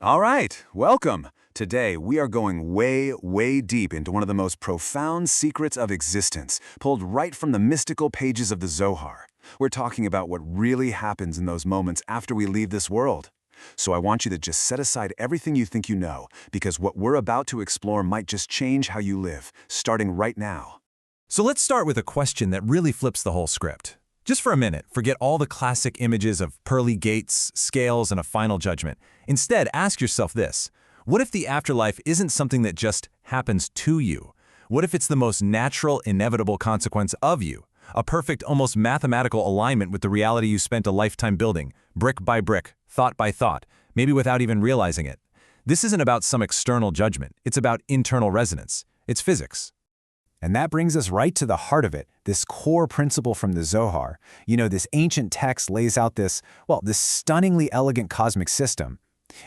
All right, welcome. Today, we are going way, way deep into one of the most profound secrets of existence, pulled right from the mystical pages of the Zohar. We're talking about what really happens in those moments after we leave this world. So I want you to just set aside everything you think you know, because what we're about to explore might just change how you live, starting right now. So let's start with a question that really flips the whole script. Just for a minute, forget all the classic images of pearly gates, scales, and a final judgment. Instead, ask yourself this. What if the afterlife isn't something that just happens to you? What if it's the most natural, inevitable consequence of you? A perfect, almost mathematical alignment with the reality you spent a lifetime building, brick by brick, thought by thought, maybe without even realizing it. This isn't about some external judgment. It's about internal resonance. It's physics. And that brings us right to the heart of it, this core principle from the Zohar. This ancient text lays out this stunningly elegant cosmic system.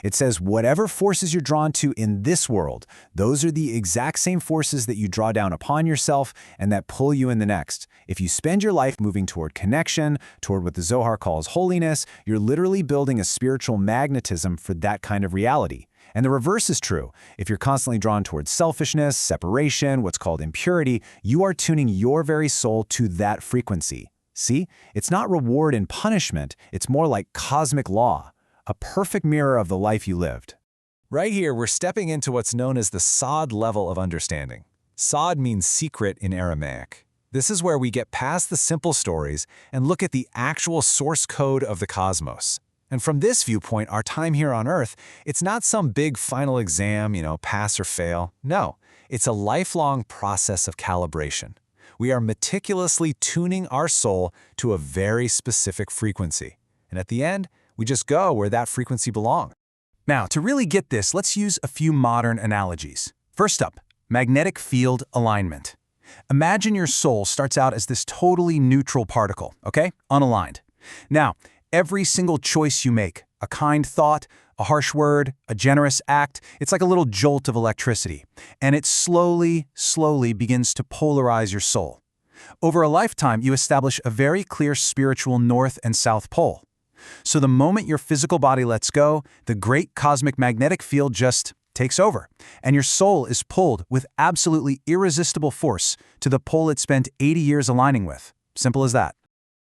It says whatever forces you're drawn to in this world, those are the exact same forces that you draw down upon yourself and that pull you in the next. If you spend your life moving toward connection, toward what the Zohar calls holiness, you're literally building a spiritual magnetism for that kind of reality. And the reverse is true. If you're constantly drawn towards selfishness, separation, what's called impurity, you are tuning your very soul to that frequency. See? It's not reward and punishment, it's more like cosmic law, a perfect mirror of the life you lived. Right here, we're stepping into what's known as the Sod level of understanding. Sod means secret in Aramaic. This is where we get past the simple stories and look at the actual source code of the cosmos. And from this viewpoint, our time here on Earth, it's not some big final exam, pass or fail. No, it's a lifelong process of calibration. We are meticulously tuning our soul to a very specific frequency. And at the end, we just go where that frequency belongs. Now, to really get this, let's use a few modern analogies. First up, magnetic field alignment. Imagine your soul starts out as this totally neutral particle, okay? Unaligned. Now, every single choice you make, a kind thought, a harsh word, a generous act, it's like a little jolt of electricity. And it slowly begins to polarize your soul. Over a lifetime, you establish a very clear spiritual north and south pole. So the moment your physical body lets go, the great cosmic magnetic field just takes over, and your soul is pulled with absolutely irresistible force to the pole it spent 80 years aligning with. Simple as that.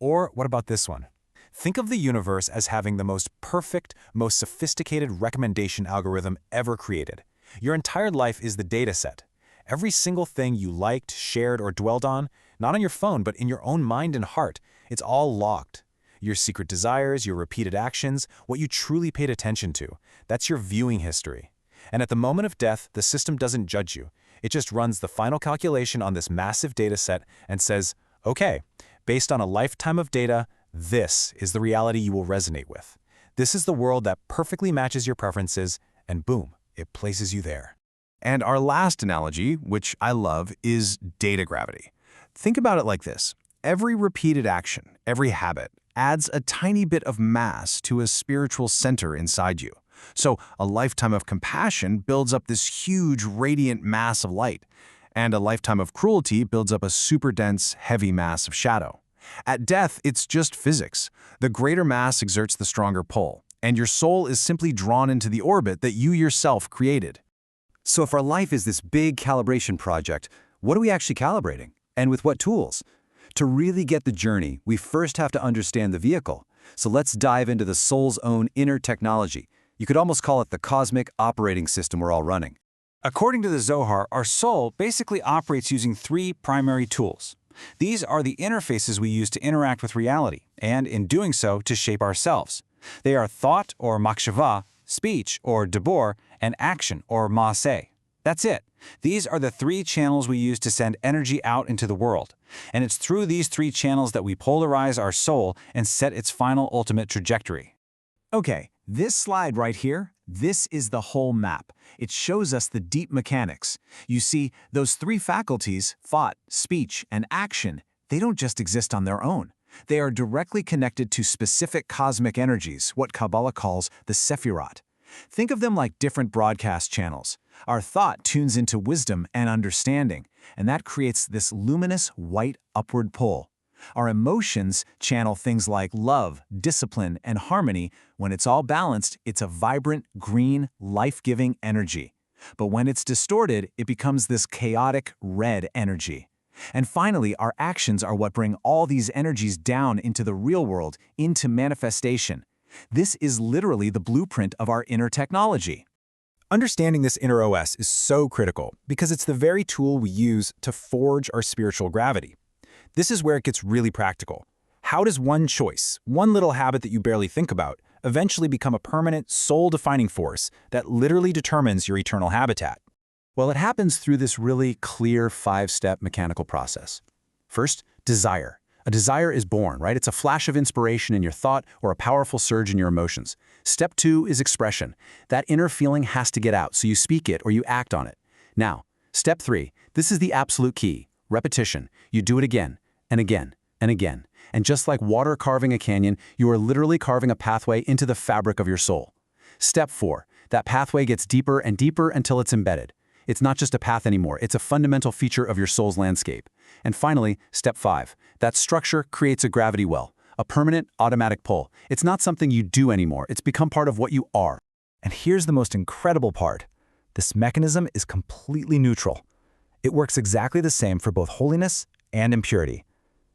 Or what about this one? Think of the universe as having the most perfect, most sophisticated recommendation algorithm ever created. Your entire life is the data set. Every single thing you liked, shared, or dwelled on, not on your phone, but in your own mind and heart, it's all logged. Your secret desires, your repeated actions, what you truly paid attention to, that's your viewing history. And at the moment of death, the system doesn't judge you. It just runs the final calculation on this massive data set and says, okay, based on a lifetime of data, this is the reality you will resonate with. This is the world that perfectly matches your preferences, and boom, it places you there. And our last analogy, which I love, is data gravity. Think about it like this. Every repeated action, every habit, adds a tiny bit of mass to a spiritual center inside you. So a lifetime of compassion builds up this huge, radiant mass of light, and a lifetime of cruelty builds up a super dense, heavy mass of shadow. At death, it's just physics. The greater mass exerts the stronger pull, and your soul is simply drawn into the orbit that you yourself created. So if our life is this big calibration project, what are we actually calibrating? And with what tools? To really get the journey, we first have to understand the vehicle. So let's dive into the soul's own inner technology. You could almost call it the cosmic operating system we're all running. According to the Zohar, our soul basically operates using three primary tools. These are the interfaces we use to interact with reality, and in doing so, to shape ourselves. They are thought, or makshava, speech, or dibor, and action, or maaseh. That's it. These are the three channels we use to send energy out into the world. And it's through these three channels that we polarize our soul and set its final ultimate trajectory. Okay, this slide right here, this is the whole map. It shows us the deep mechanics. You see, those three faculties, thought, speech, and action, they don't just exist on their own. They are directly connected to specific cosmic energies, what Kabbalah calls the Sephirot. Think of them like different broadcast channels. Our thought tunes into wisdom and understanding, and that creates this luminous white upward pull. Our emotions channel things like love, discipline, and harmony. When it's all balanced, it's a vibrant, green, life-giving energy. But when it's distorted, it becomes this chaotic, red energy. And finally, our actions are what bring all these energies down into the real world, into manifestation. This is literally the blueprint of our inner technology. Understanding this inner OS is so critical because it's the very tool we use to forge our spiritual gravity. This is where it gets really practical. How does one choice, one little habit that you barely think about, eventually become a permanent, soul-defining force that literally determines your eternal habitat? Well, it happens through this really clear 5-step mechanical process. First, desire. A desire is born, right? It's a flash of inspiration in your thought or a powerful surge in your emotions. Step 2 is expression. That inner feeling has to get out, so you speak it or you act on it. Now, step 3, this is the absolute key, repetition. You do it again and again and again. And just like water carving a canyon, you are literally carving a pathway into the fabric of your soul. Step 4, that pathway gets deeper and deeper until it's embedded. It's not just a path anymore, it's a fundamental feature of your soul's landscape. And finally, step 5, that structure creates a gravity well, a permanent, automatic pull. It's not something you do anymore, it's become part of what you are. And here's the most incredible part. This mechanism is completely neutral. It works exactly the same for both holiness and impurity.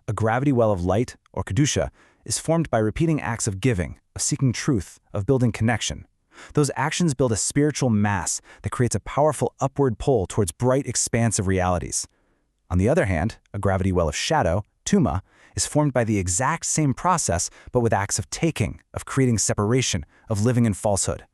A gravity well of light, or kedusha, is formed by repeating acts of giving, of seeking truth, of building connection. Those actions build a spiritual mass that creates a powerful upward pull towards bright, expansive realities. On the other hand, a gravity well of shadow, tuma, is formed by the exact same process, but with acts of taking, of creating separation, of living in falsehood.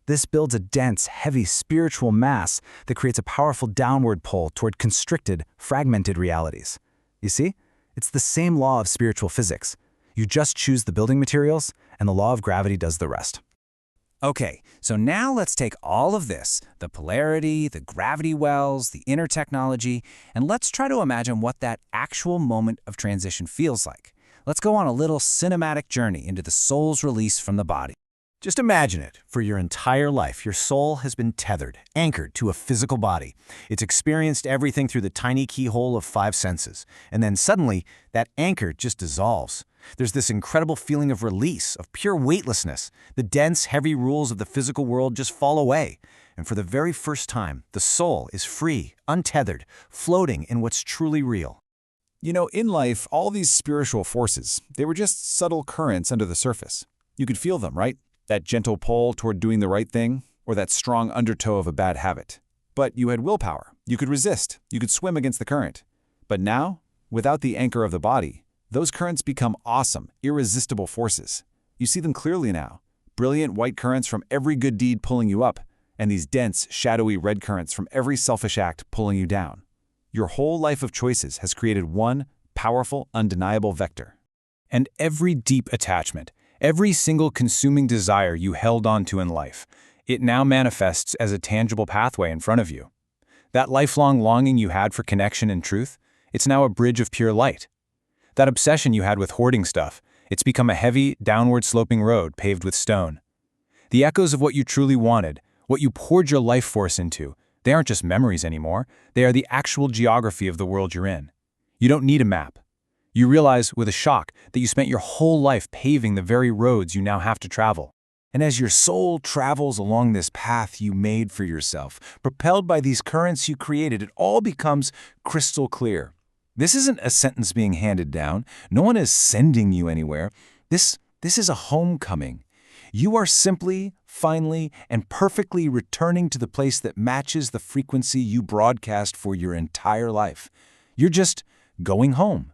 This builds a dense, heavy spiritual mass that creates a powerful downward pull toward constricted, fragmented realities. You see? It's the same law of spiritual physics. You just choose the building materials, and the law of gravity does the rest. Okay, so now let's take all of this, the polarity, the gravity wells, the inner technology, and let's try to imagine what that actual moment of transition feels like. Let's go on a little cinematic journey into the soul's release from the body. Just imagine it. For your entire life, your soul has been tethered, anchored to a physical body. It's experienced everything through the tiny keyhole of 5 senses. And then suddenly, that anchor just dissolves. There's this incredible feeling of release, of pure weightlessness. The dense, heavy rules of the physical world just fall away. And for the very first time, the soul is free, untethered, floating in what's truly real. You know, in life, all these spiritual forces, they were just subtle currents under the surface. You could feel them, right? That gentle pull toward doing the right thing, or that strong undertow of a bad habit. But you had willpower. You could resist. You could swim against the current. But now, without the anchor of the body, those currents become awesome, irresistible forces. You see them clearly now. Brilliant white currents from every good deed pulling you up, and these dense, shadowy red currents from every selfish act pulling you down. Your whole life of choices has created one powerful, undeniable vector. And every deep attachment, every single consuming desire you held on to in life, it now manifests as a tangible pathway in front of you. That lifelong longing you had for connection and truth, it's now a bridge of pure light. That obsession you had with hoarding stuff, it's become a heavy, downward-sloping road paved with stone. The echoes of what you truly wanted, what you poured your life force into, they aren't just memories anymore, they are the actual geography of the world you're in. You don't need a map. You realize, with a shock, that you spent your whole life paving the very roads you now have to travel. And as your soul travels along this path you made for yourself, propelled by these currents you created, it all becomes crystal clear. This isn't a sentence being handed down. No one is sending you anywhere. This is a homecoming. You are simply, finally, and perfectly returning to the place that matches the frequency you broadcast for your entire life. You're just going home,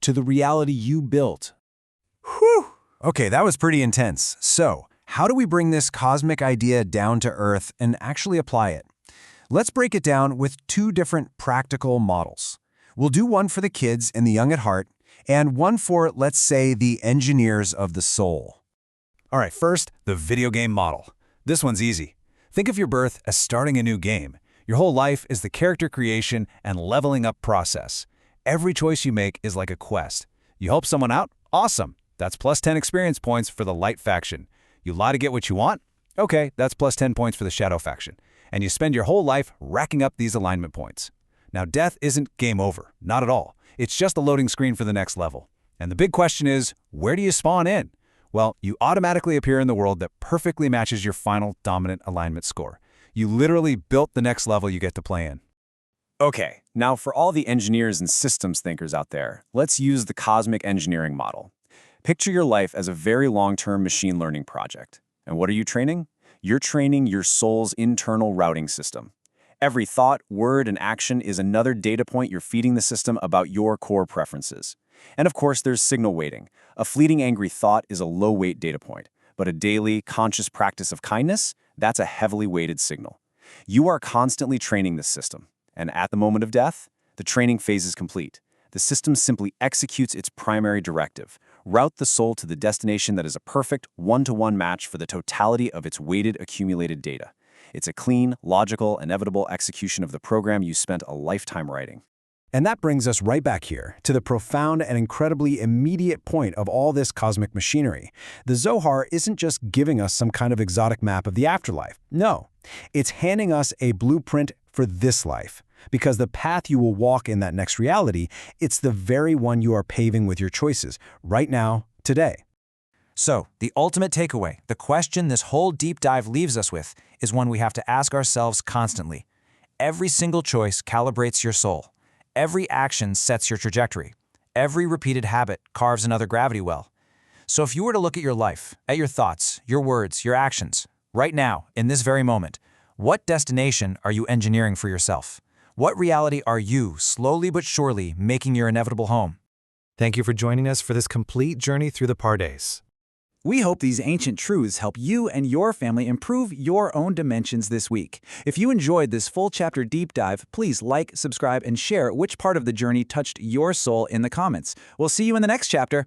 to the reality you built. Whew! Okay, that was pretty intense. So, how do we bring this cosmic idea down to Earth and actually apply it? Let's break it down with 2 different practical models. We'll do one for the kids and the young at heart, and one for, let's say, the engineers of the soul. All right, first, the video game model. This one's easy. Think of your birth as starting a new game. Your whole life is the character creation and leveling up process. Every choice you make is like a quest. You help someone out? Awesome. That's plus 10 experience points for the light faction. You lie to get what you want? Okay, that's plus 10 points for the shadow faction. And you spend your whole life racking up these alignment points. Now, death isn't game over. Not at all. It's just a loading screen for the next level. And the big question is, where do you spawn in? Well, you automatically appear in the world that perfectly matches your final dominant alignment score. You literally built the next level you get to play in. Okay, now for all the engineers and systems thinkers out there, let's use the cosmic engineering model. Picture your life as a very long-term machine learning project. And what are you training? You're training your soul's internal routing system. Every thought, word, and action is another data point you're feeding the system about your core preferences. And of course, there's signal weighting. A fleeting angry thought is a low-weight data point, but a daily, conscious practice of kindness, that's a heavily weighted signal. You are constantly training this system. And at the moment of death, the training phase is complete. The system simply executes its primary directive: route the soul to the destination that is a perfect one-to-one match for the totality of its weighted accumulated data. It's a clean, logical, inevitable execution of the program you spent a lifetime writing. And that brings us right back here to the profound and incredibly immediate point of all this cosmic machinery. The Zohar isn't just giving us some kind of exotic map of the afterlife. No, it's handing us a blueprint for this life. Because the path you will walk in that next reality, it's the very one you are paving with your choices, right now, today. So, the ultimate takeaway, the question this whole deep dive leaves us with, is one we have to ask ourselves constantly. Every single choice calibrates your soul. Every action sets your trajectory. Every repeated habit carves another gravity well. So if you were to look at your life, at your thoughts, your words, your actions, right now, in this very moment, what destination are you engineering for yourself? What reality are you, slowly but surely, making your inevitable home? Thank you for joining us for this complete journey through the Pardes. We hope these ancient truths help you and your family improve your own dimensions this week. If you enjoyed this full chapter deep dive, please like, subscribe, and share which part of the journey touched your soul in the comments. We'll see you in the next chapter.